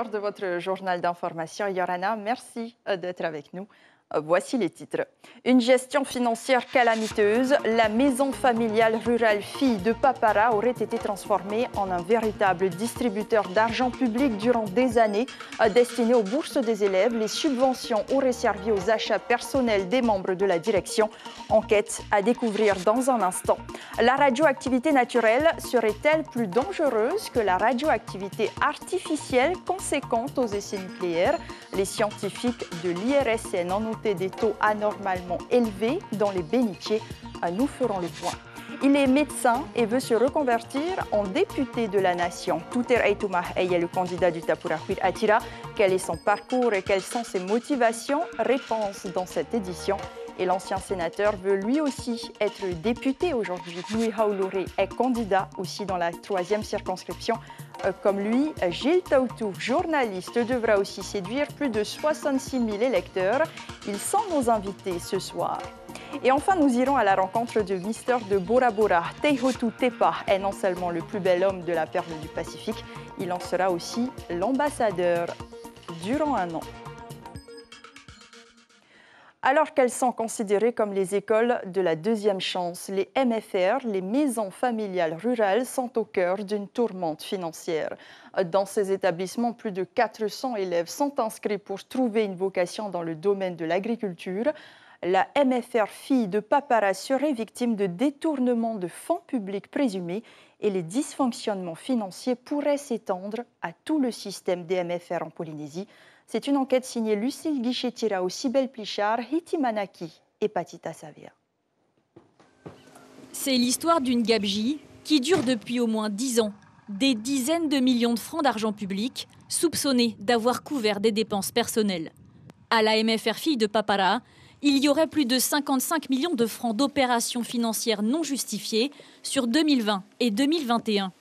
l'heure de votre journal d'information. Yorana, merci d'être avec nous. Voici les titres. Une gestion financière calamiteuse. La maison familiale rurale Fille de Papara aurait été transformée en un véritable distributeur d'argent public durant des années. Destiné aux bourses des élèves, les subventions auraient servi aux achats personnels des membres de la direction. Enquête à découvrir dans un instant. La radioactivité naturelle serait-elle plus dangereuse que la radioactivité artificielle conséquente aux essais nucléaires? Les scientifiques de l'IRSN en ont des taux anormalement élevés dans les bénitiers. Nous ferons le point. Il est médecin et veut se reconvertir en député de la nation. Touter Aitouma est le candidat du Tapurahuir Atira. Quel est son parcours et quelles sont ses motivations? Réponse dans cette édition. Et l'ancien sénateur veut lui aussi être député aujourd'hui. Nui Haoulouré est candidat aussi dans la 3e circonscription. Comme lui, Gilles Taoutou, journaliste, devra aussi séduire plus de 66 000 électeurs. Ils sont nos invités ce soir. Et enfin, nous irons à la rencontre de Mister de Bora Bora. Teihotu Tepa est non seulement le plus bel homme de la perle du Pacifique, il en sera aussi l'ambassadeur durant un an. Alors qu'elles sont considérées comme les écoles de la deuxième chance, les MFR, les maisons familiales rurales, sont au cœur d'une tourmente financière. Dans ces établissements, plus de 400 élèves sont inscrits pour trouver une vocation dans le domaine de l'agriculture. La MFR Fille de Papara serait victime de détournements de fonds publics présumés et les dysfonctionnements financiers pourraient s'étendre à tout le système des MFR en Polynésie. C'est une enquête signée Lucille Guichet-Tirao, Sibel Plichard, Hiti Manaki et Patita Savia. C'est l'histoire d'une gabegie qui dure depuis au moins 10 ans. Des dizaines de millions de francs d'argent public soupçonnés d'avoir couvert des dépenses personnelles. À la MFR Fille de Papara, il y aurait plus de 55 millions de francs d'opérations financières non justifiées sur 2020 et 2021.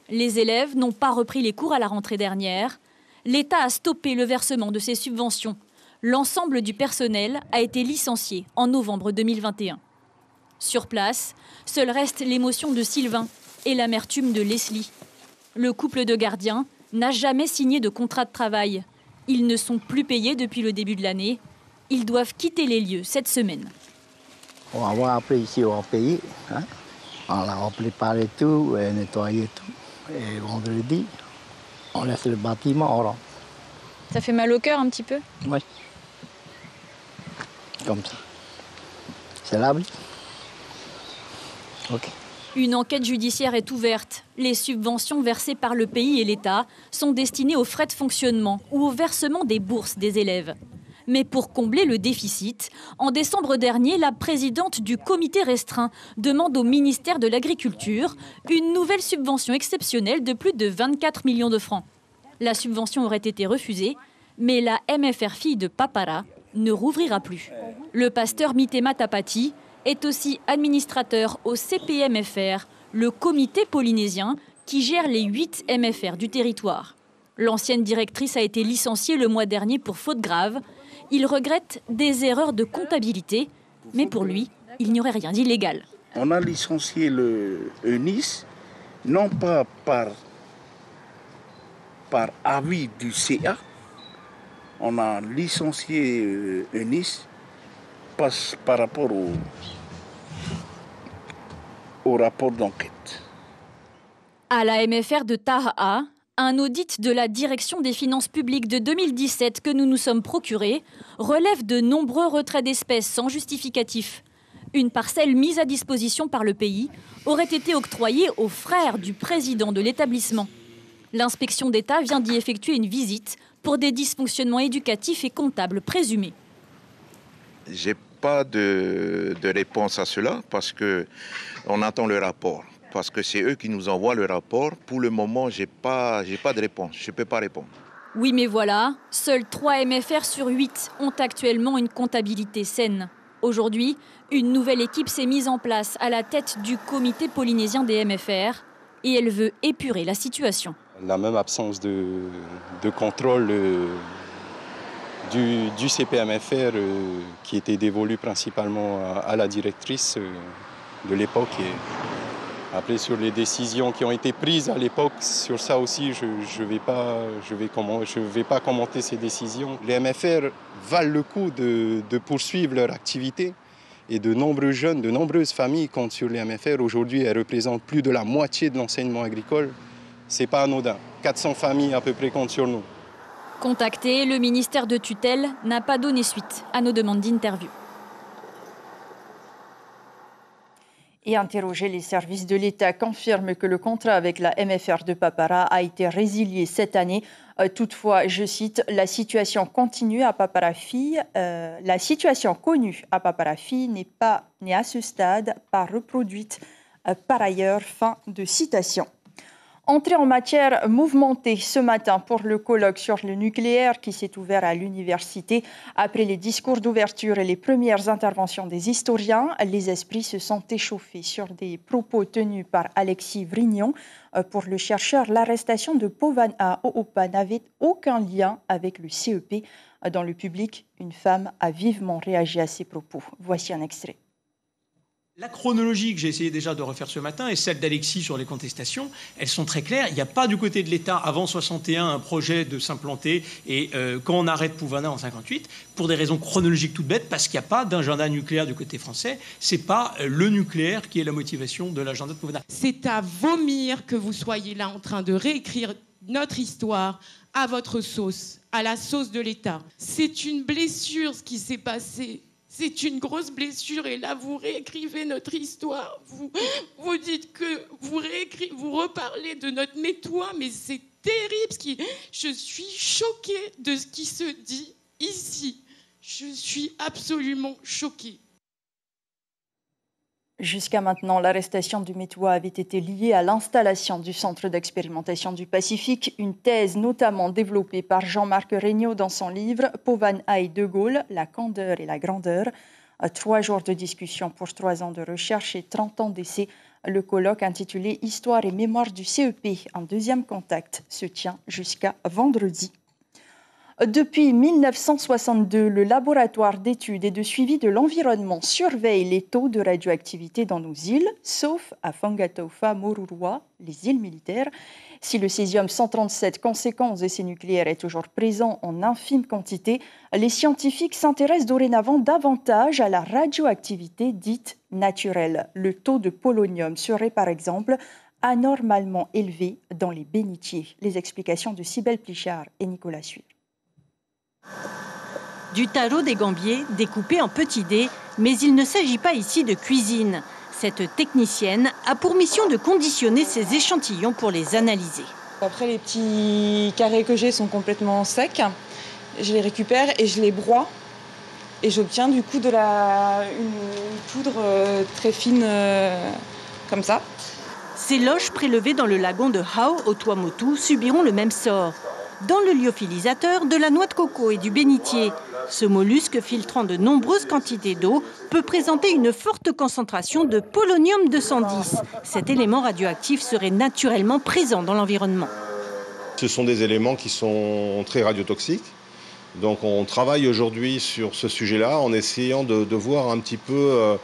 Les élèves n'ont pas repris les cours à la rentrée dernière. L'État a stoppé le versement de ces subventions. L'ensemble du personnel a été licencié en novembre 2021. Sur place, seul reste l'émotion de Sylvain et l'amertume de Leslie. Le couple de gardiens n'a jamais signé de contrat de travail. Ils ne sont plus payés depuis le début de l'année. Ils doivent quitter les lieux cette semaine. On va voir après ici au pays. On a préparé tout, nettoyé tout. Et vendredi, on laisse le bâtiment, on rentre. Ça fait mal au cœur un petit peu? Oui. Comme ça. C'est l'abri. OK. Une enquête judiciaire est ouverte. Les subventions versées par le pays et l'État sont destinées aux frais de fonctionnement ou au versement des bourses des élèves. Mais pour combler le déficit, en décembre dernier, la présidente du comité restreint demande au ministère de l'Agriculture une nouvelle subvention exceptionnelle de plus de 24 millions de francs. La subvention aurait été refusée, mais la MFR Fille de Papara ne rouvrira plus. Le pasteur Mitema Tapati est aussi administrateur au CPMFR, le comité polynésien qui gère les 8 MFR du territoire. L'ancienne directrice a été licenciée le mois dernier pour faute grave. Il regrette des erreurs de comptabilité, mais pour lui, il n'y aurait rien d'illégal. On a licencié le ENIS, non pas par avis du CA. On a licencié ENIS par rapport au rapport d'enquête. À la MFR de Taha'a, un audit de la Direction des finances publiques de 2017 que nous nous sommes procurés relève de nombreux retraits d'espèces sans justificatif. Une parcelle mise à disposition par le pays aurait été octroyée aux frères du président de l'établissement. L'inspection d'État vient d'y effectuer une visite pour des dysfonctionnements éducatifs et comptables présumés. Je n'ai pas de réponse à cela parce qu'on attend le rapport. Parce que c'est eux qui nous envoient le rapport. Pour le moment, je n'ai pas de réponse. Je ne peux pas répondre. Oui, mais voilà, seuls 3 MFR sur 8 ont actuellement une comptabilité saine. Aujourd'hui, une nouvelle équipe s'est mise en place à la tête du comité polynésien des MFR et elle veut épurer la situation. La même absence de contrôle du CPMFR qui était dévolu principalement à la directrice de l'époque Après, sur les décisions qui ont été prises à l'époque, sur ça aussi, je vais pas commenter ces décisions. Les MFR valent le coup de poursuivre leur activité. Et de nombreux jeunes, de nombreuses familles comptent sur les MFR. Aujourd'hui, elles représentent plus de la moitié de l'enseignement agricole. Ce n'est pas anodin. 400 familles à peu près comptent sur nous. Contacté, le ministère de tutelle n'a pas donné suite à nos demandes d'interview. Et interrogé, les services de l'État confirment que le contrat avec la MFR de Papara a été résilié cette année. Toutefois, je cite, la situation connue à Papara-Fille n'est à ce stade pas reproduite par ailleurs. Fin de citation. Entrée en matière mouvementée ce matin pour le colloque sur le nucléaire qui s'est ouvert à l'université. Après les discours d'ouverture et les premières interventions des historiens, les esprits se sont échauffés sur des propos tenus par Alexis Vrignon. Pour le chercheur, l'arrestation de Povan A. Oopa n'avait aucun lien avec le CEP. Dans le public, une femme a vivement réagi à ces propos. Voici un extrait. La chronologie que j'ai essayé déjà de refaire ce matin et celle d'Alexis sur les contestations, elles sont très claires. Il n'y a pas du côté de l'État, avant 61, un projet de s'implanter et quand on arrête Pouvana en 58, pour des raisons chronologiques toutes bêtes, parce qu'il n'y a pas d'agenda nucléaire du côté français. Ce n'est pas le nucléaire qui est la motivation de l'agenda de Pouvana. C'est à vomir que vous soyez là en train de réécrire notre histoire à votre sauce, à la sauce de l'État. C'est une blessure ce qui s'est passé. C'est une grosse blessure et là, vous réécrivez notre histoire. Vous dites que vous reparlez de notre métois, mais c'est terrible. Je suis choquée de ce qui se dit ici. Je suis absolument choquée. Jusqu'à maintenant, l'arrestation du Métois avait été liée à l'installation du Centre d'expérimentation du Pacifique, une thèse notamment développée par Jean-Marc Regnault dans son livre « Povan A et De Gaulle, la candeur et la grandeur ». 3 jours de discussion pour 3 ans de recherche et 30 ans d'essai. Le colloque intitulé « Histoire et mémoire du CEP, un deuxième contact » se tient jusqu'à vendredi. Depuis 1962, le laboratoire d'études et de suivi de l'environnement surveille les taux de radioactivité dans nos îles, sauf à Fangataufa, Moruroa, les îles militaires. Si le césium-137 conséquent aux essais nucléaires est toujours présent en infime quantité, les scientifiques s'intéressent dorénavant davantage à la radioactivité dite naturelle. Le taux de polonium serait par exemple anormalement élevé dans les bénitiers. Les explications de Cybèle Plichard et Nicolas Suir. Du taro des gambiers découpé en petits dés, mais il ne s'agit pas ici de cuisine. Cette technicienne a pour mission de conditionner ces échantillons pour les analyser. Après, les petits carrés que j'ai sont complètement secs. Je les récupère et je les broie. Et j'obtiens du coup une poudre très fine comme ça. Ces loches prélevées dans le lagon de Hao au Tuamotu subiront le même sort. Dans le lyophilisateur, de la noix de coco et du bénitier. Ce mollusque filtrant de nombreuses quantités d'eau peut présenter une forte concentration de polonium-210. Cet élément radioactif serait naturellement présent dans l'environnement. Ce sont des éléments qui sont très radiotoxiques. Donc on travaille aujourd'hui sur ce sujet-là en essayant de voir un petit peu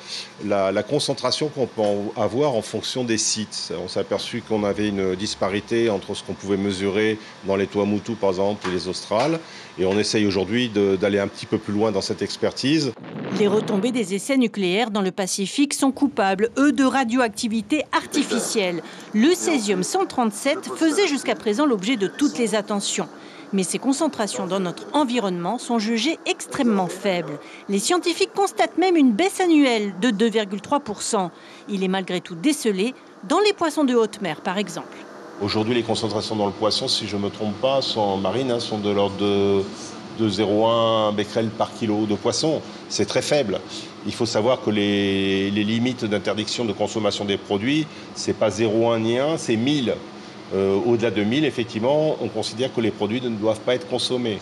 la concentration qu'on peut avoir en fonction des sites. On s'est aperçu qu'on avait une disparité entre ce qu'on pouvait mesurer dans les Tuamotu par exemple et les Australes. Et on essaye aujourd'hui d'aller un petit peu plus loin dans cette expertise. Les retombées des essais nucléaires dans le Pacifique sont coupables, eux, de radioactivité artificielle. Le césium-137 faisait jusqu'à présent l'objet de toutes les attentions. Mais ces concentrations dans notre environnement sont jugées extrêmement faibles. Les scientifiques constatent même une baisse annuelle de 2,3%. Il est malgré tout décelé dans les poissons de haute mer, par exemple. Aujourd'hui, les concentrations dans le poisson, si je ne me trompe pas, sont marines, sont de l'ordre de 0,1 becquerel par kilo de poisson. C'est très faible. Il faut savoir que les limites d'interdiction de consommation des produits, ce n'est pas 0,1 ni 1, c'est 1000. Au-delà de 1000, effectivement, on considère que les produits ne doivent pas être consommés.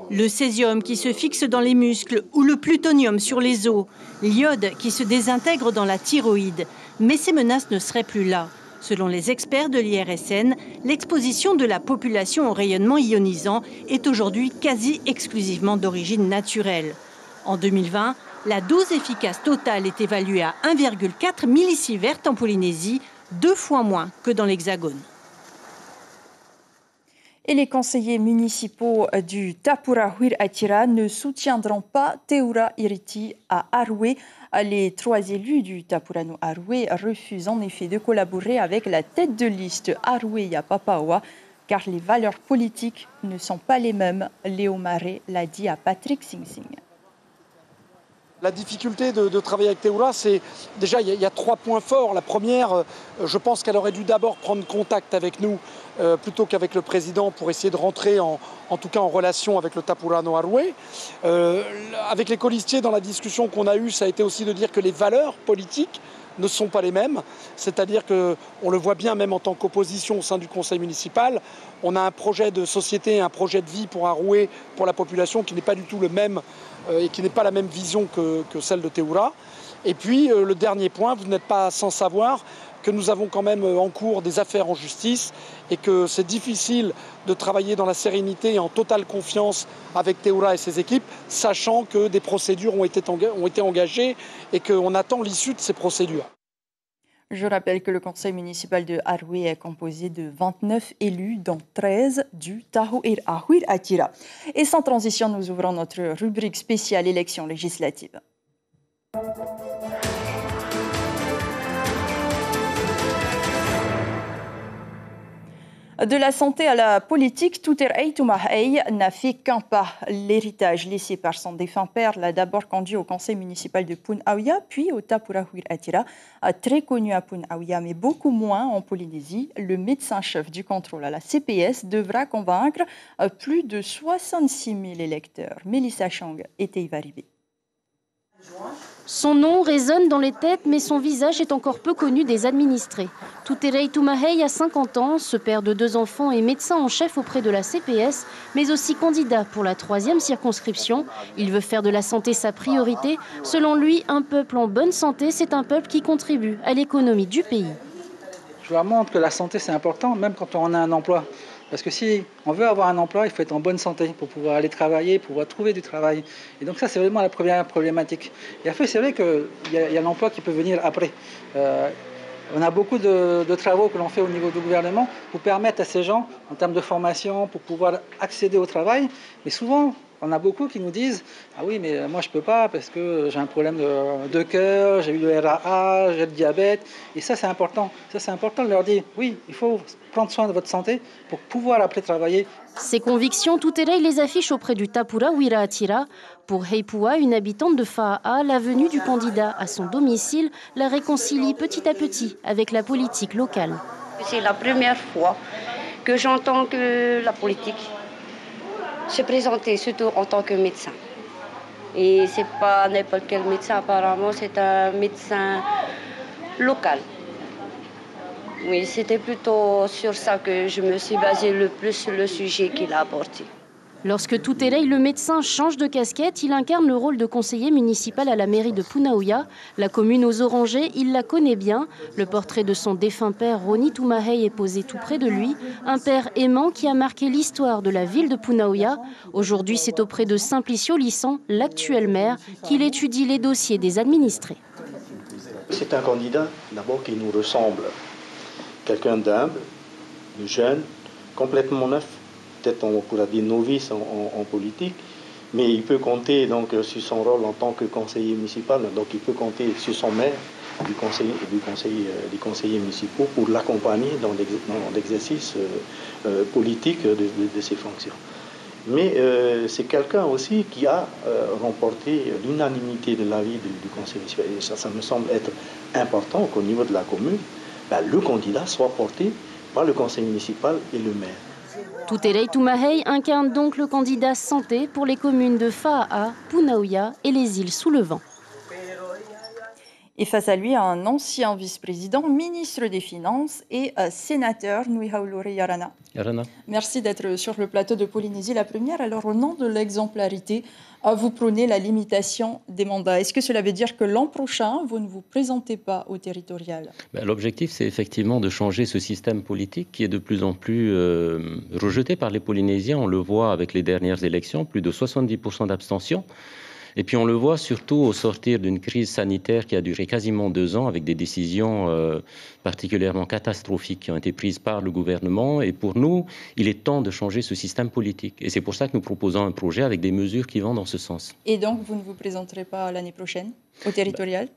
Le césium qui se fixe dans les muscles ou le plutonium sur les os, l'iode qui se désintègre dans la thyroïde. Mais ces menaces ne seraient plus là. Selon les experts de l'IRSN, l'exposition de la population au rayonnement ionisant est aujourd'hui quasi exclusivement d'origine naturelle. En 2020, la dose efficace totale est évaluée à 1,4 millisievert en Polynésie, 2 fois moins que dans l'Hexagone. Et les conseillers municipaux du Tapura Huirattira ne soutiendront pas Teura Iriti à Aroué. Les 3 élus du Tapuranu Aroué refusent en effet de collaborer avec la tête de liste Aroué Papaoa car les valeurs politiques ne sont pas les mêmes. Léo Marais l'a dit à Patrick Sing Sing. La difficulté de travailler avec Teura, c'est déjà il y a 3 points forts. La première, je pense qu'elle aurait dû d'abord prendre contact avec nous plutôt qu'avec le président pour essayer de rentrer en tout cas en relation avec le Tapuranu Aroué. Avec les colistiers, dans la discussion qu'on a eue, ça a été aussi de dire que les valeurs politiques ne sont pas les mêmes. C'est-à-dire qu'on le voit bien même en tant qu'opposition au sein du conseil municipal. On a un projet de société, un projet de vie pour Aroué, pour la population qui n'est pas du tout le même et qui n'est pas la même vision que celle de Teura. Et puis le dernier point, vous n'êtes pas sans savoir que nous avons quand même en cours des affaires en justice et que c'est difficile de travailler dans la sérénité et en totale confiance avec Teura et ses équipes, sachant que des procédures ont été engagées et qu'on attend l'issue de ces procédures. Je rappelle que le conseil municipal de Aroué est composé de 29 élus, dont 13 du Tahoe Huirattira. Et sans transition, nous ouvrons notre rubrique spéciale élections législatives. De la santé à la politique, Tuterei Tumahei n'a fait qu'un pas. L'héritage laissé par son défunt père l'a d'abord conduit au conseil municipal de Punaouia, puis au Tapura Huirattira, très connu à Punaouia, mais beaucoup moins en Polynésie. Le médecin-chef du contrôle à la CPS devra convaincre plus de 66 000 électeurs. Mélissa Chang était y arrivée. Son nom résonne dans les têtes, mais son visage est encore peu connu des administrés. Tuterei Tumahei a 50 ans, ce père de 2 enfants est médecin en chef auprès de la CPS, mais aussi candidat pour la 3e circonscription. Il veut faire de la santé sa priorité. Selon lui, un peuple en bonne santé, c'est un peuple qui contribue à l'économie du pays. Je leur montre que la santé, c'est important, même quand on a un emploi. Parce que si on veut avoir un emploi, il faut être en bonne santé pour pouvoir aller travailler, pour pouvoir trouver du travail. Et donc ça, c'est vraiment la première problématique. Et après, c'est vrai qu'il y a l'emploi qui peut venir après. On a beaucoup de travaux que l'on fait au niveau du gouvernement pour permettre à ces gens, en termes de formation, pour pouvoir accéder au travail. Mais souvent, on a beaucoup qui nous disent « Ah oui, mais moi je ne peux pas parce que j'ai un problème de cœur, j'ai eu le RAA, j'ai le diabète. » Et ça, c'est important. Ça, c'est important de leur dire « Oui, il faut prendre soin de votre santé pour pouvoir après travailler. » Ses convictions, Tuterei les affiche auprès du Tapura Huirattira. Pour Heipua, une habitante de Fa'a'a, la venue du candidat à son domicile la réconcilie petit à petit avec la politique locale. C'est la première fois que j'entends que la politique se présenter, surtout en tant que médecin. Et c'est pas n'importe quel médecin, apparemment, c'est un médecin local. Oui, c'était plutôt sur ça que je me suis basée le plus sur le sujet qu'il a apporté. Lorsque Tuterei, le médecin, change de casquette, il incarne le rôle de conseiller municipal à la mairie de Punaouia. La commune aux Orangers, il la connaît bien. Le portrait de son défunt père, Roni Tumahei, est posé tout près de lui. Un père aimant qui a marqué l'histoire de la ville de Punaouia. Aujourd'hui, c'est auprès de Simplicio Lisson, l'actuel maire, qu'il étudie les dossiers des administrés. C'est un candidat, d'abord, qui nous ressemble. Quelqu'un d'humble, de jeune, complètement neuf. Peut-être on pourra dire novice en politique, mais il peut compter donc sur son rôle en tant que conseiller municipal, donc il peut compter sur son maire des conseillers municipaux pour l'accompagner dans l'exercice politique de ses fonctions. Mais c'est quelqu'un aussi qui a remporté l'unanimité de l'avis du conseil municipal. Et ça me semble être important qu'au niveau de la commune, le candidat soit porté par le conseil municipal et le maire. Tuterei Tumahei incarne donc le candidat santé pour les communes de Fa'a'a, Punaouia et les îles sous le vent. Et face à lui, un ancien vice-président, ministre des Finances et sénateur, Nui Haulure Yarana. Merci d'être sur le plateau de Polynésie la première. Alors, au nom de l'exemplarité, vous prônez la limitation des mandats. Est-ce que cela veut dire que l'an prochain, vous ne vous présentez pas au territorial? L'objectif, c'est effectivement de changer ce système politique qui est de plus en plus rejeté par les Polynésiens. On le voit avec les dernières élections, plus de 70% d'abstention. Et puis on le voit surtout au sortir d'une crise sanitaire qui a duré quasiment 2 ans avec des décisions particulièrement catastrophiques qui ont été prises par le gouvernement. Et pour nous, il est temps de changer ce système politique. Et c'est pour ça que nous proposons un projet avec des mesures qui vont dans ce sens. Et donc, vous ne vous présenterez pas l'année prochaine au territorial ?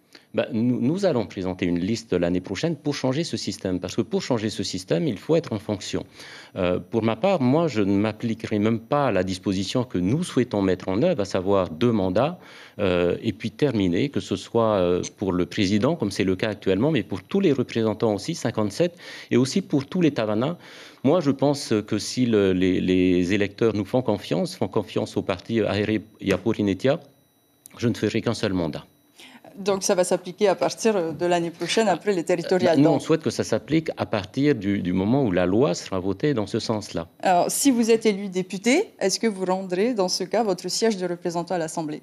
Nous allons présenter une liste l'année prochaine pour changer ce système. Parce que pour changer ce système, il faut être en fonction. Pour ma part, moi, je ne m'appliquerai même pas à la disposition que nous souhaitons mettre en œuvre, à savoir 2 mandats, et puis terminer, que ce soit pour le président, comme c'est le cas actuellement, mais pour tous les représentants aussi, 57, et aussi pour tous les Tavana. Moi, je pense que si les électeurs nous font confiance au parti Ahere Yaporinetia, je ne ferai qu'un seul mandat. Donc ça va s'appliquer à partir de l'année prochaine, après les territoriales. Nous, on souhaite que ça s'applique à partir du moment où la loi sera votée dans ce sens-là. Alors, si vous êtes élu député, est-ce que vous rendrez, dans ce cas, votre siège de représentant à l'Assemblée ?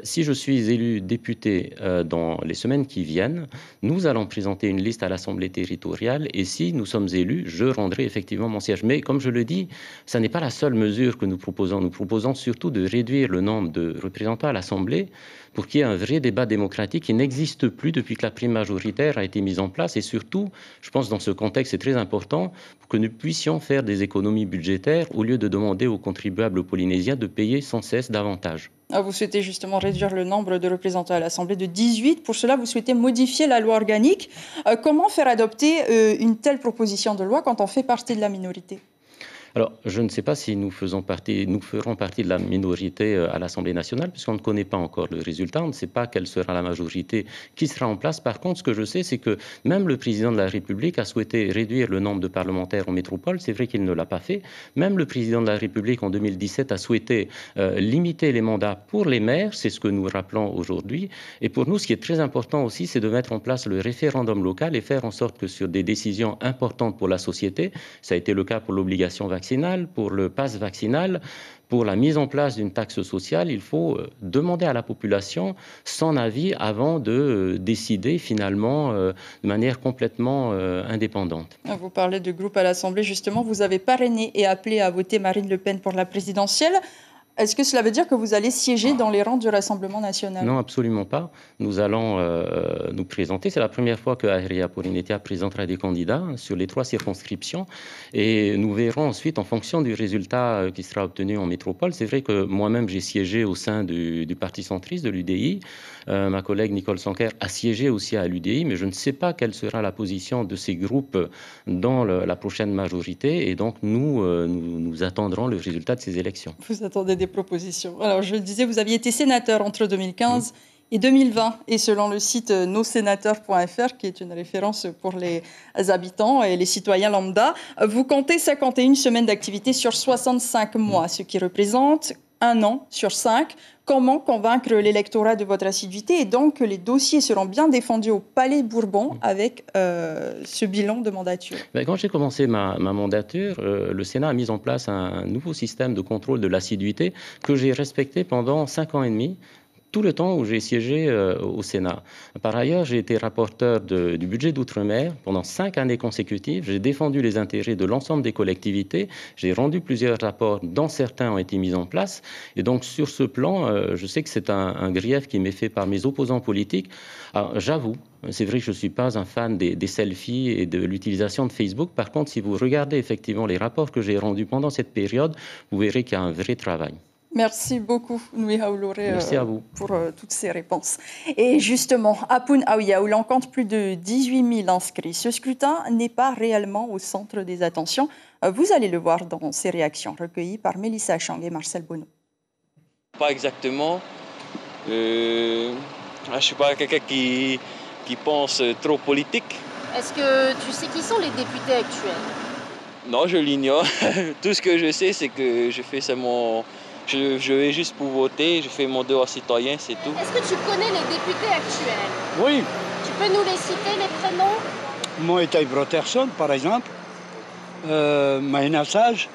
Si je suis élu député dans les semaines qui viennent, nous allons présenter une liste à l'Assemblée territoriale et si nous sommes élus, je rendrai effectivement mon siège. Mais comme je le dis, ce n'est pas la seule mesure que nous proposons. Nous proposons surtout de réduire le nombre de représentants à l'Assemblée pour qu'il y ait un vrai débat démocratique qui n'existe plus depuis que la prime majoritaire a été mise en place. Et surtout, je pense dans ce contexte, c'est très important pour que nous puissions faire des économies budgétaires au lieu de demander aux contribuables polynésiens de payer sans cesse davantage. Vous souhaitez justement réduire le nombre de représentants à l'Assemblée de 18. Pour cela, vous souhaitez modifier la loi organique. Comment faire adopter une telle proposition de loi quand on fait partie de la minorité ? Alors, je ne sais pas si nous ferons partie de la minorité à l'Assemblée nationale, puisqu'on ne connaît pas encore le résultat, on ne sait pas quelle sera la majorité qui sera en place. Par contre, ce que je sais, c'est que même le président de la République a souhaité réduire le nombre de parlementaires en métropole. C'est vrai qu'il ne l'a pas fait. Même le président de la République, en 2017, a souhaité limiter les mandats pour les maires. C'est ce que nous rappelons aujourd'hui. Et pour nous, ce qui est très important aussi, c'est de mettre en place le référendum local et faire en sorte que sur des décisions importantes pour la société, ça a été le cas pour l'obligation vaccinale, pour le pass vaccinal, pour la mise en place d'une taxe sociale, il faut demander à la population son avis avant de décider finalement de manière complètement indépendante. Vous parlez de groupe à l'Assemblée, justement, vous avez parrainé et appelé à voter Marine Le Pen pour la présidentielle. Est-ce que cela veut dire que vous allez siéger dans les rangs du Rassemblement national ? Non, absolument pas. Nous allons nous présenter. C'est la première fois que Ahere Yaporinetia présentera des candidats sur les 3 circonscriptions. Et nous verrons ensuite, en fonction du résultat qui sera obtenu en métropole. C'est vrai que moi-même, j'ai siégé au sein du Parti centriste, de l'UDI. Ma collègue Nicole Sanker a siégé aussi à l'UDI, mais je ne sais pas quelle sera la position de ces groupes dans la prochaine majorité. Et donc, nous attendrons le résultat de ces élections. Vous attendez des propositions. Alors, je le disais, vous aviez été sénateur entre 2015 et 2020. Et selon le site nossénateurs.fr, qui est une référence pour les habitants et les citoyens lambda, vous comptez 51 semaines d'activité sur 65 mois, ce qui représente 1 an sur 5. Comment convaincre l'électorat de votre assiduité et donc que les dossiers seront bien défendus au Palais Bourbon avec ce bilan de mandature ? Quand j'ai commencé ma mandature, le Sénat a mis en place un nouveau système de contrôle de l'assiduité que j'ai respecté pendant 5 ans et demi. Tout le temps où j'ai siégé au Sénat. Par ailleurs, j'ai été rapporteur du budget d'outre-mer pendant 5 années consécutives. J'ai défendu les intérêts de l'ensemble des collectivités. J'ai rendu plusieurs rapports, dont certains ont été mis en place. Et donc, sur ce plan, je sais que c'est un grief qui m'est fait par mes opposants politiques. Alors, j'avoue, c'est vrai que je ne suis pas un fan des selfies et de l'utilisation de Facebook. Par contre, si vous regardez effectivement les rapports que j'ai rendus pendant cette période, vous verrez qu'il y a un vrai travail. Merci beaucoup, Nui Haulore, Merci à vous. pour toutes ces réponses. Et justement, à Punaouia, où l'on compte plus de 18 000 inscrits, ce scrutin n'est pas réellement au centre des attentions. Vous allez le voir dans ces réactions recueillies par Mélissa Chang et Marcel Bonneau. Pas exactement. Je ne suis pas quelqu'un qui pense trop politique. Est-ce que tu sais qui sont les députés actuels ? Non, je l'ignore. Tout ce que je sais, c'est que je fais seulement... Je vais juste pour voter, je fais mon devoir citoyen, c'est tout. Est-ce que tu connais les députés actuels ? Oui. Tu peux nous les citer, les prénoms ? Moïtaï Broterson, par exemple. Maïna Sage.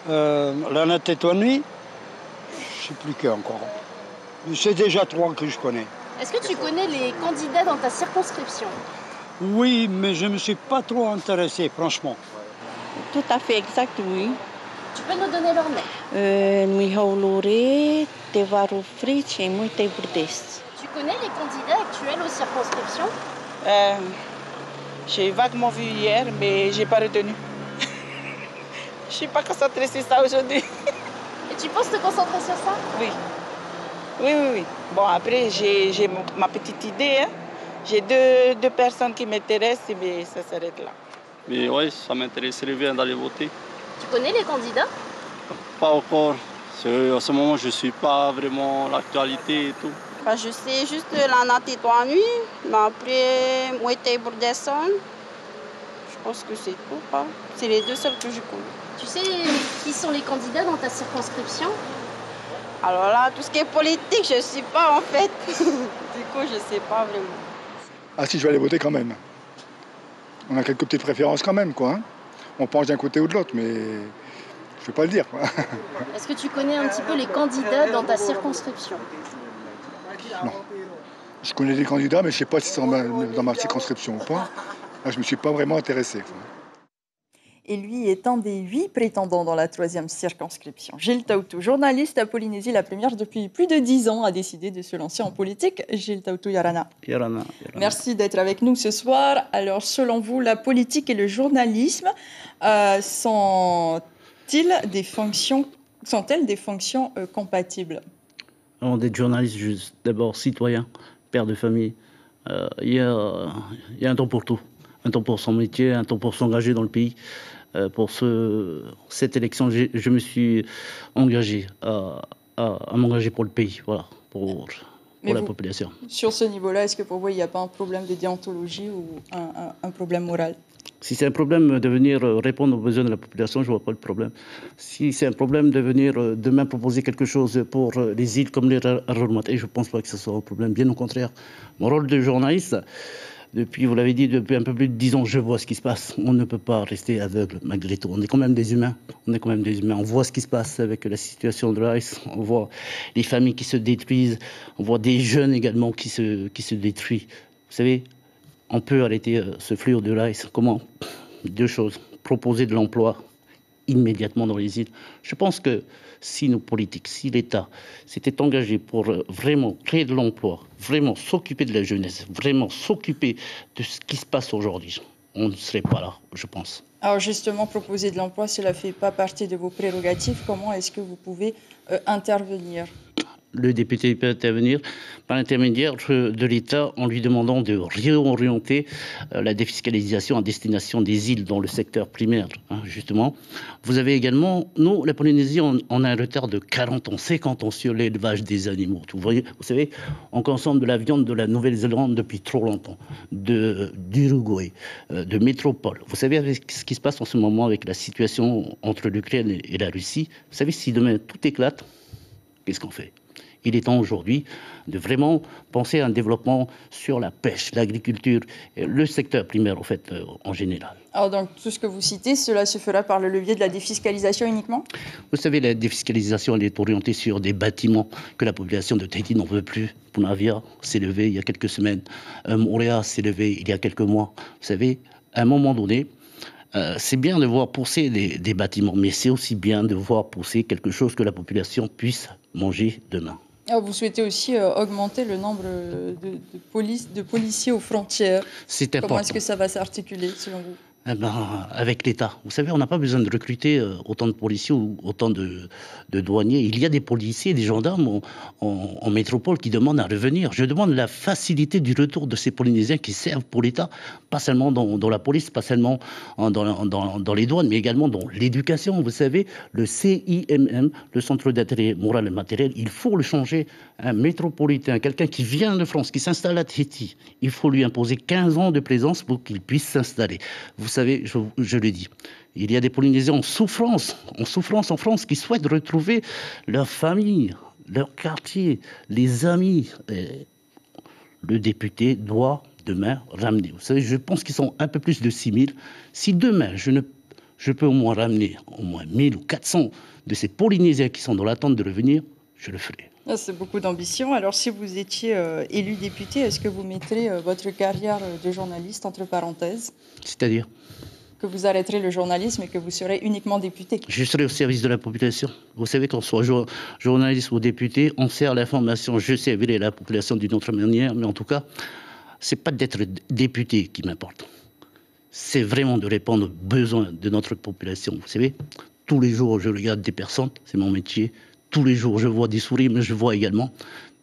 Lana Tétouani. Je ne sais plus qui encore. C'est déjà 3 que je connais. Est-ce que tu connais les candidats dans ta circonscription ? Oui, mais je ne me suis pas trop intéressé, franchement. Tout à fait exact, oui. Tu peux nous donner leur nom? Tu connais les candidats actuels aux circonscriptions? J'ai vaguement vu hier, mais j'ai pas retenu. Je suis pas concentrée sur ça aujourd'hui. Et tu penses te concentrer sur ça? Oui. Oui. Bon, après, j'ai ma petite idée. Hein. J'ai deux personnes qui m'intéressent, mais ça s'arrête là. Mais oui, ça m'intéresserait bien d'aller voter. Tu connais les candidats? Pas encore. En ce moment, je ne suis pas vraiment l'actualité et tout. Je sais juste la Tétouanui, mais après, moi, Bourdesson. Je pense que c'est tout. Hein. C'est les deux seuls que je connais. Tu sais qui sont les candidats dans ta circonscription? Alors là, tout ce qui est politique, je ne sais pas en fait. Du coup, je ne sais pas vraiment. Ah si, je vais aller voter quand même. On a quelques petites préférences quand même, quoi. Hein. On penche d'un côté ou de l'autre, mais je ne vais pas le dire. Est-ce que tu connais un petit peu les candidats dans ta circonscription? Non. Je connais les candidats, mais je ne sais pas si c'est dans ma circonscription ou pas. Là, je ne me suis pas vraiment intéressé. Quoi. Et lui est un des 8 prétendants dans la 3e circonscription. Gilles Taoutou, journaliste à Polynésie la Première depuis plus de 10 ans, a décidé de se lancer en politique. Gilles Taoutou, Yarana. Yarana. Merci d'être avec nous ce soir. Alors, selon vous, la politique et le journalisme sont-elles des fonctions compatibles? On est journaliste, d'abord citoyen, père de famille. Il y a un temps pour tout. Un temps pour son métier, un temps pour s'engager dans le pays. Pour cette élection, je me suis engagé à m'engager pour le pays, voilà, pour la population. Sur ce niveau-là, est-ce que pour vous, il n'y a pas un problème de déontologie ou un problème moral? Si c'est un problème de venir répondre aux besoins de la population, je ne vois pas le problème. Si c'est un problème de venir demain proposer quelque chose pour les îles comme les Raromatei, je ne pense pas que ce soit un problème. Bien au contraire. Mon rôle de journaliste, vous l'avez dit, depuis un peu plus de 10 ans, je vois ce qui se passe. On ne peut pas rester aveugle malgré tout. On est quand même des humains. On voit ce qui se passe avec la situation de l'ICE. On voit les familles qui se détruisent. On voit des jeunes également qui se détruisent. Vous savez, on peut arrêter ce fléau de l'ICE. Comment? 2 choses. Proposer de l'emploi immédiatement dans les îles. Je pense que si nos politiques, si l'État s'était engagé pour vraiment créer de l'emploi, vraiment s'occuper de la jeunesse, vraiment s'occuper de ce qui se passe aujourd'hui, on ne serait pas là, je pense. Alors justement, proposer de l'emploi, cela ne fait pas partie de vos prérogatives. Comment est-ce que vous pouvez intervenir? Le député peut intervenir par l'intermédiaire de l'État en lui demandant de réorienter la défiscalisation à destination des îles dans le secteur primaire, justement. Vous avez également, nous, la Polynésie, on a un retard de 40 ans, 50 ans sur l'élevage des animaux. Vous savez, on consomme de la viande de la Nouvelle-Zélande depuis trop longtemps, d'Uruguay, de métropole. Vous savez, avec ce qui se passe en ce moment avec la situation entre l'Ukraine et la Russie, vous savez, si demain tout éclate, qu'est-ce qu'on fait? Il est temps aujourd'hui de vraiment penser à un développement sur la pêche, l'agriculture, le secteur primaire en fait, en général. Alors donc tout ce que vous citez, cela se fera par le levier de la défiscalisation uniquement? Vous savez, la défiscalisation elle est orientée sur des bâtiments que la population de Tahiti n'en veut plus. Punavia s'est levé il y a quelques semaines, Moorea s'est levé il y a quelques mois. Vous savez, à un moment donné, c'est bien de voir pousser des bâtiments, mais c'est aussi bien de voir pousser quelque chose que la population puisse manger demain. Alors vous souhaitez aussi augmenter le nombre de policiers aux frontières. C'est important. Comment est-ce que ça va s'articuler selon vous? Avec l'État. Vous savez, on n'a pas besoin de recruter autant de policiers ou autant de douaniers. Il y a des policiers, des gendarmes en métropole qui demandent à revenir. Je demande la facilité du retour de ces Polynésiens qui servent pour l'État, pas seulement dans la police, pas seulement dans les douanes, mais également dans l'éducation. Vous savez, le CIMM, le Centre d'intérêt moral et matériel, il faut le changer. Un métropolitain, quelqu'un qui vient de France, qui s'installe à Tahiti, il faut lui imposer 15 ans de présence pour qu'il puisse s'installer. Vous savez, je le dis, il y a des Polynésiens en souffrance en France qui souhaitent retrouver leur famille, leur quartier, les amis. Et le député doit demain ramener. Vous savez, je pense qu'ils sont un peu plus de 6 000. Si demain, je peux au moins ramener au moins 1 000 ou 400 de ces Polynésiens qui sont dans l'attente de revenir, je le ferai. C'est beaucoup d'ambition. Alors, si vous étiez élu député, est-ce que vous mettrez votre carrière de journaliste entre parenthèses? C'est-à-dire? que vous arrêterez le journalisme et que vous serez uniquement député. Je serai au service de la population. Vous savez, qu'on soit journaliste ou député, on sert l'information. Je servirai la population d'une autre manière, mais en tout cas, c'est pas d'être député qui m'importe. C'est vraiment de répondre aux besoins de notre population. Vous savez, tous les jours, je regarde des personnes, c'est mon métier. Tous les jours, je vois des sourires, mais je vois également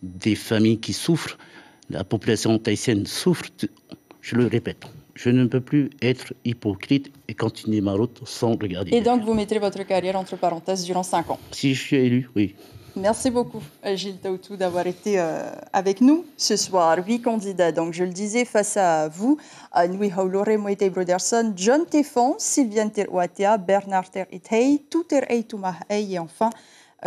des familles qui souffrent. La population tahitienne souffre. Je le répète. Je ne peux plus être hypocrite et continuer ma route sans regarder. Et donc, vous mettrez votre carrière entre parenthèses durant 5 ans. Si je suis élu, oui. Merci beaucoup, Gilles Taoutou, d'avoir été avec nous ce soir. 8 candidats, donc je le disais, face à vous. Nui Haulore Moïté Broderson, John Tefon, Sylviane Teruatea, Bernard Ter-Itei, Touter Eitumahei et enfin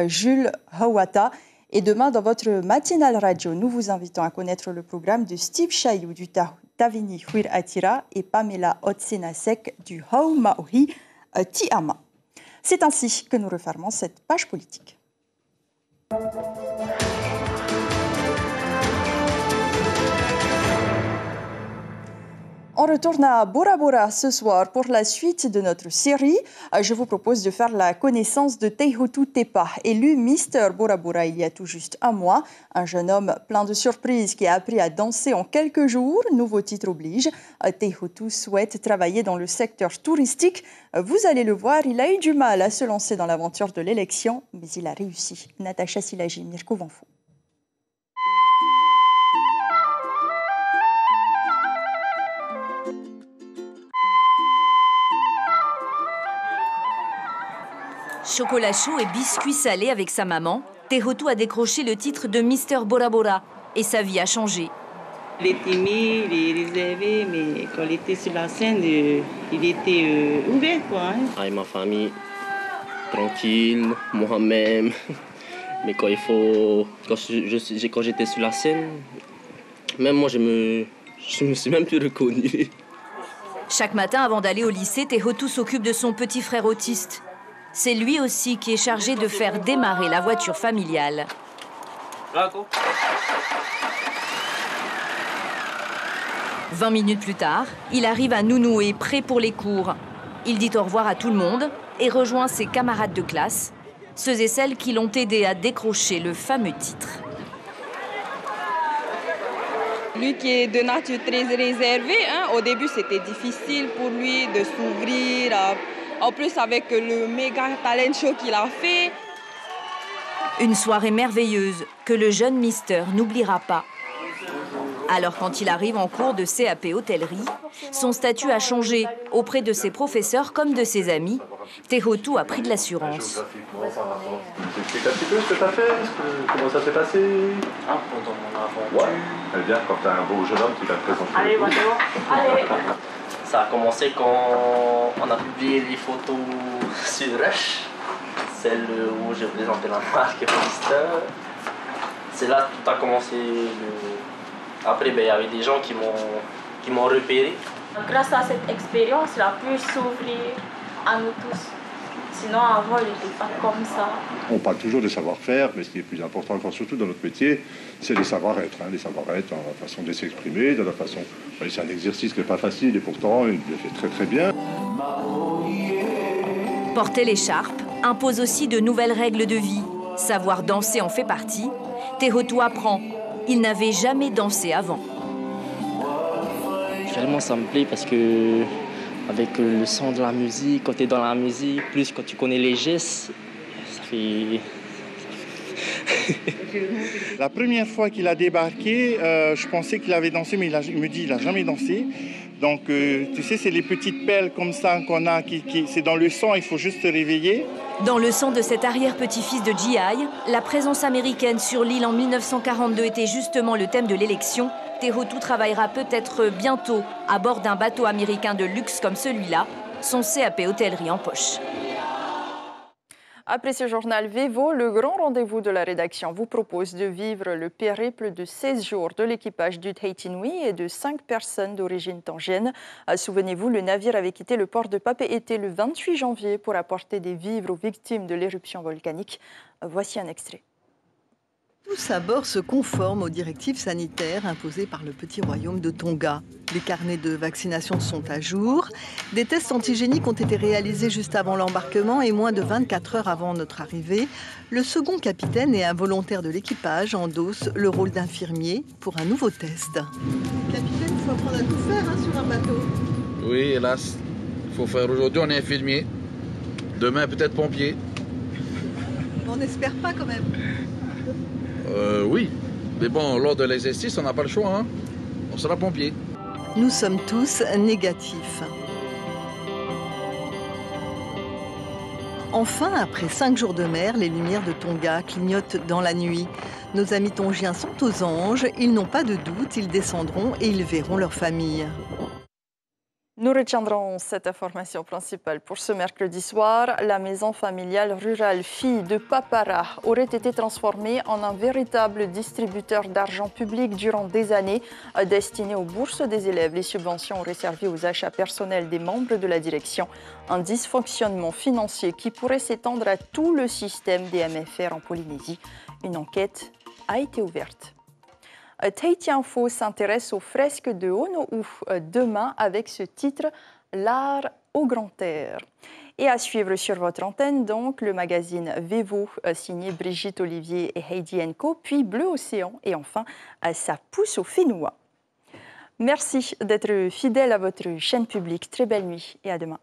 Jules Hawata. Et demain, dans votre matinale radio, nous vous invitons à connaître le programme de Steve Chayou du Tavini Huir Atira et Pamela Otsenasek du Hau Maohi Tiama. C'est ainsi que nous refermons cette page politique. On retourne à Bora Bora ce soir pour la suite de notre série. Je vous propose de faire la connaissance de Teihotu Tepa, élu Mister Bora Bora il y a tout juste un mois. Un jeune homme plein de surprises qui a appris à danser en quelques jours. Nouveau titre oblige. Teihotu souhaite travailler dans le secteur touristique. Vous allez le voir, il a eu du mal à se lancer dans l'aventure de l'élection, mais il a réussi. Natacha Silagi, Mirko Vanfo. Chocolat chaud et biscuits salés avec sa maman, Teihotu a décroché le titre de Mister Bora Bora et sa vie a changé. Il est timide, il est réservé, mais quand il était sur la scène, il était ouvert, quoi. Avec ma famille, tranquille, moi-même. Mais quand j'étais sur la scène, même moi, je me suis même plus reconnu. Chaque matin, avant d'aller au lycée, Teihotu s'occupe de son petit frère autiste. C'est lui aussi qui est chargé de faire démarrer la voiture familiale. 20 minutes plus tard, il arrive à Nounoué, prêt pour les cours. Il dit au revoir à tout le monde et rejoint ses camarades de classe, ceux et celles qui l'ont aidé à décrocher le fameux titre. Lui qui est de nature très réservé, au début c'était difficile pour lui de s'ouvrir. En plus, avec le méga talent show qu'il a fait. Une soirée merveilleuse que le jeune Mister n'oubliera pas. Alors, quand il arrive en cours de CAP hôtellerie, son statut a changé auprès de ses professeurs comme de ses amis. Teihotu a pris de l'assurance. Explique un petit peu ce que tu as fait, comment ça s'est passé. Pendant mon aventure. Ouais, elle vient quand tu as un beau jeune homme qui va te présenter. Allez, allez. Ça a commencé quand on a publié les photos sur Rush, celle où j'ai présenté la marque Mister. C'est là que tout a commencé. Après, il y avait des gens qui m'ont repéré. Grâce à cette expérience, il a pu s'ouvrir à nous tous. Sinon, avant, il n'était pas comme ça. On parle toujours de savoir-faire, mais ce qui est plus important encore, surtout dans notre métier, c'est les savoir-être. Les savoir-être dans la façon de s'exprimer, dans la façon... C'est un exercice qui n'est pas facile et pourtant, il le fait très très bien. Porter l'écharpe impose aussi de nouvelles règles de vie. Savoir danser en fait partie. Teihotu apprend. Il n'avait jamais dansé avant. Vraiment, ça me plaît parce que avec le son de la musique, quand tu es dans la musique, plus quand tu connais les gestes, ça fait... La première fois qu'il a débarqué, je pensais qu'il avait dansé, mais il me dit qu'il n'a jamais dansé. Donc, tu sais, c'est les petites perles comme ça qu'on a, c'est dans le sang, il faut juste se réveiller. Dans le sang de cet arrière-petit-fils de GI, la présence américaine sur l'île en 1942 était justement le thème de l'élection. Teihotu travaillera peut-être bientôt à bord d'un bateau américain de luxe comme celui-là, son CAP hôtellerie en poche. Après ce journal Vivo, le grand rendez-vous de la rédaction vous propose de vivre le périple de 16 jours de l'équipage du Tahiti Nui et de 5 personnes d'origine tongienne. Souvenez-vous, le navire avait quitté le port de Papeete le 28 janvier pour apporter des vivres aux victimes de l'éruption volcanique. Voici un extrait. Tous à bord se conforment aux directives sanitaires imposées par le petit royaume de Tonga. Les carnets de vaccination sont à jour. Des tests antigéniques ont été réalisés juste avant l'embarquement et moins de 24 heures avant notre arrivée. Le second capitaine et un volontaire de l'équipage endossent le rôle d'infirmier pour un nouveau test. Capitaine, il faut apprendre à tout faire sur un bateau. Oui, hélas. Il faut faire aujourd'hui, on est infirmier. Demain, peut-être pompier. On n'espère pas quand même. Oui. Mais bon, lors de l'exercice, on n'a pas le choix. Hein. On sera pompier. Nous sommes tous négatifs. Enfin, après 5 jours de mer, les lumières de Tonga clignotent dans la nuit. Nos amis tongiens sont aux anges, ils n'ont pas de doute, ils descendront et ils verront leur famille. Nous retiendrons cette information principale pour ce mercredi soir. La maison familiale rurale Fille de Papara aurait été transformée en un véritable distributeur d'argent public durant des années, destiné aux bourses des élèves. Les subventions auraient servi aux achats personnels des membres de la direction. Un dysfonctionnement financier qui pourrait s'étendre à tout le système des MFR en Polynésie. Une enquête a été ouverte. Tahiti Info s'intéresse aux fresques de Hono'u demain avec ce titre « L'art au grand air ». Et à suivre sur votre antenne, donc, le magazine Vevo signé Brigitte Olivier et Heidi Enko, puis Bleu Océan et enfin Ça pousse au Fénois. Merci d'être fidèle à votre chaîne publique. Très belle nuit et à demain.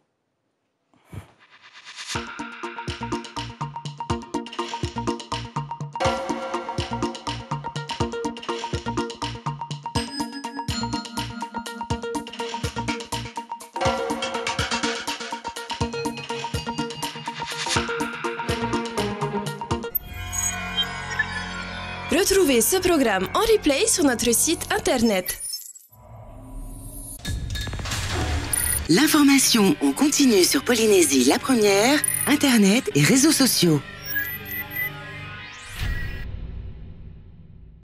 Retrouvez ce programme en replay sur notre site internet. L'information en continu sur Polynésie la première, internet et réseaux sociaux.